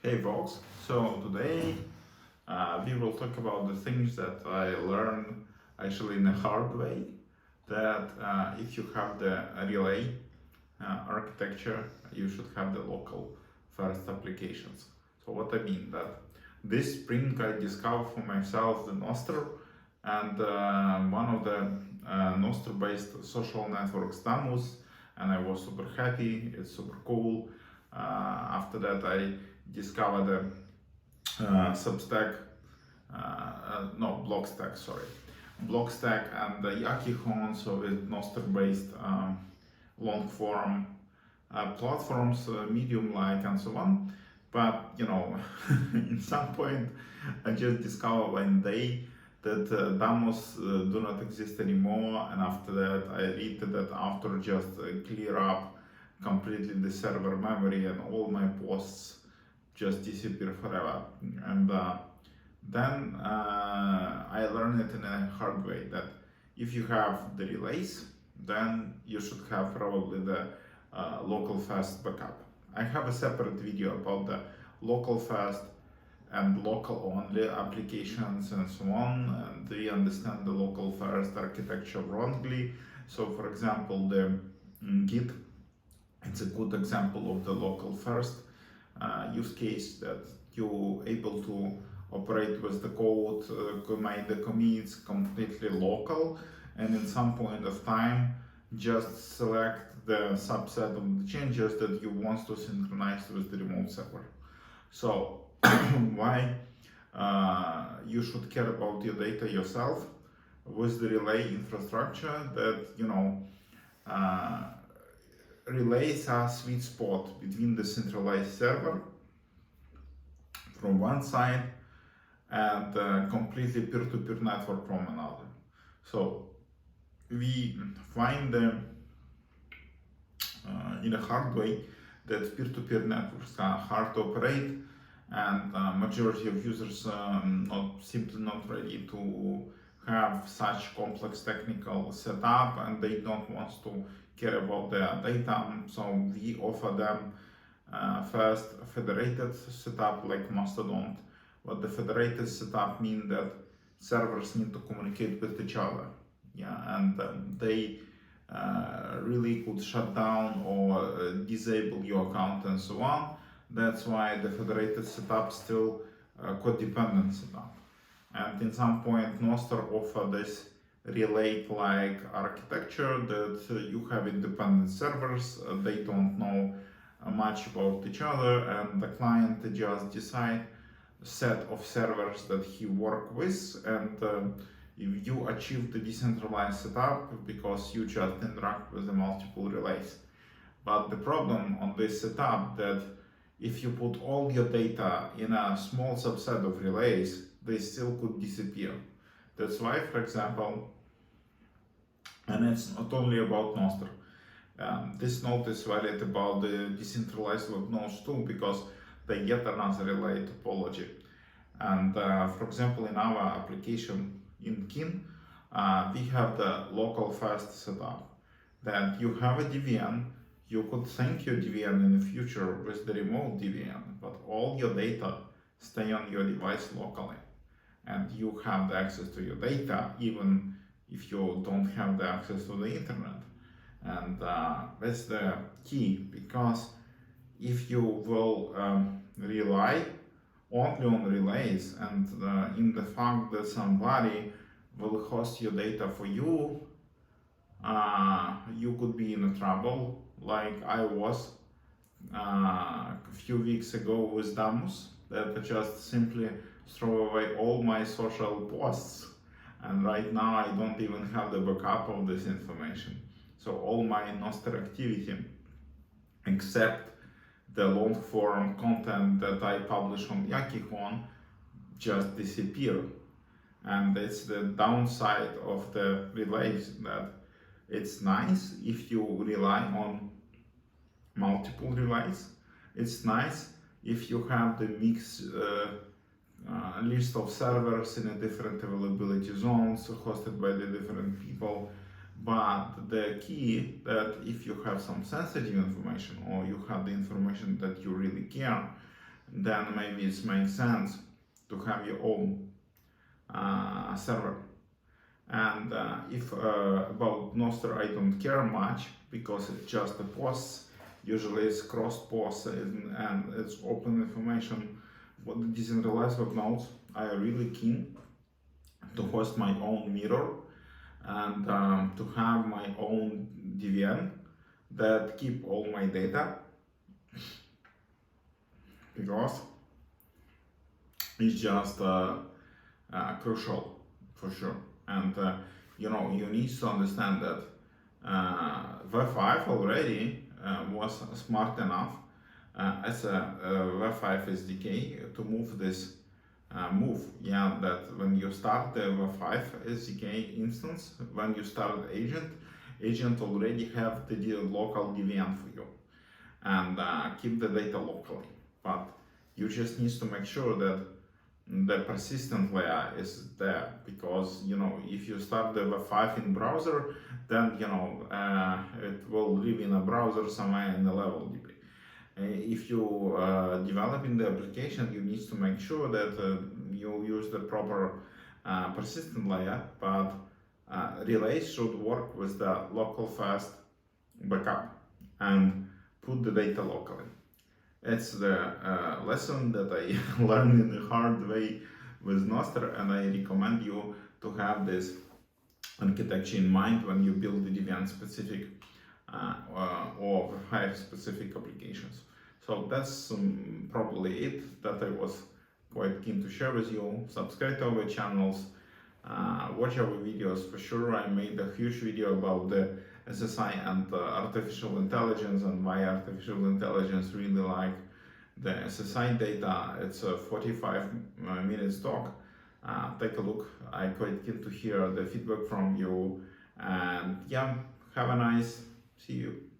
Hey folks, so today we will talk about the things that I learned actually in a hard way. That if you have the relay architecture, you should have the local first applications. So what I mean that this spring I discovered for myself the Nostr and one of the Nostr-based social networks Damus, and I was super happy. It's super cool. After that, I discovered the Substack, no, Blockstack, sorry, Blockstack and the Yakihon, so with Nostr-based long form platforms, Medium-like, and so on. But in some point, I just discovered one day that Damos do not exist anymore, and after that, I read that after just clear up completely the server memory and all my posts just disappear forever. And then I learned it in a hard way that if you have the relays, then you should have probably the local fast backup. I have a separate video about the local fast and local only applications and so on, and we understand the local first architecture wrongly. So for example, the Git, it's a good example of the local first use case that you're able to operate with the code, make the commits completely local, and in some point of time just select the subset of the changes that you want to synchronize with the remote server. So why you should care about your data yourself with the relay infrastructure that relays are sweet spot between the centralized server from one side and completely peer-to-peer network from another. So we find in a hard way that peer-to-peer networks are hard to operate, and majority of users simply not ready to have such complex technical setup, and they don't want to care about their data. So we offer them first federated setup like Mastodon. What the federated setup means that servers need to communicate with each other, and they really could shut down or disable your account and so on. That's why the federated setup still codependent setup. And in some point, Nostr offer this relay-like architecture that you have independent servers, they don't know much about each other, and the client just decide set of servers that he work with, and if you achieve the decentralized setup because you just interact with the multiple relays. But the problem on this setup that if you put all your data in a small subset of relays, they still could disappear. That's why, for example, and it's not only about Nostr. This note is valid about the decentralized log nodes too, because they get another relay topology. And for example, in our application in Kin, we have the local fast setup. That you have a DWN, you could sync your DWN in the future with the remote DWN, but all your data stay on your device locally. And you have the access to your data even if you don't have the access to the internet. And that's the key, because if you will rely only on relays and in the fact that somebody will host your data for you, you could be in trouble, like I was a few weeks ago with Damus, that I just simply throw away all my social posts, and right now I don't even have the backup of this information. So all my Nostr activity, except the long form content that I publish on Yakihon, just disappear. And it's the downside of the relays, that it's nice if you rely on multiple relays. It's nice if you have the mixed list of servers in a different availability zones hosted by the different people. But the key that if you have some sensitive information or you have the information that you really care, then maybe it makes sense to have your own server. And if about Nostr I don't care much, because it's just a post, usually it's cross posts and it's open information for the decentralized web nodes. I am really keen to host my own mirror and to have my own DWN that keep all my data, because it's just crucial for sure. And you know, you need to understand that V5 already was smart enough as a V5 SDK to move this that when you start the V5 SDK instance, when you start agent already have the local DWN for you and keep the data locally. But you just need to make sure that the persistent layer is there, because you know, if you start the V5 in browser, then you know it will live in a browser somewhere in the level DB. If you develop in the application, you need to make sure that you use the proper persistent layer, but relays should work with the local fast backup and put the data locally. It's the lesson that I learned in the hard way with Nostr, and I recommend you to have this architecture in mind when you build the DWN specific or Hive specific applications. So that's probably it that I was quite keen to share with you. Subscribe to our channels, watch our videos for sure. I made a huge video about the SSI and artificial intelligence, and why artificial intelligence really like the SSI data. It's a 45 minutes talk. Take a look. I'm quite keen to hear the feedback from you, and yeah, have a nice, see you.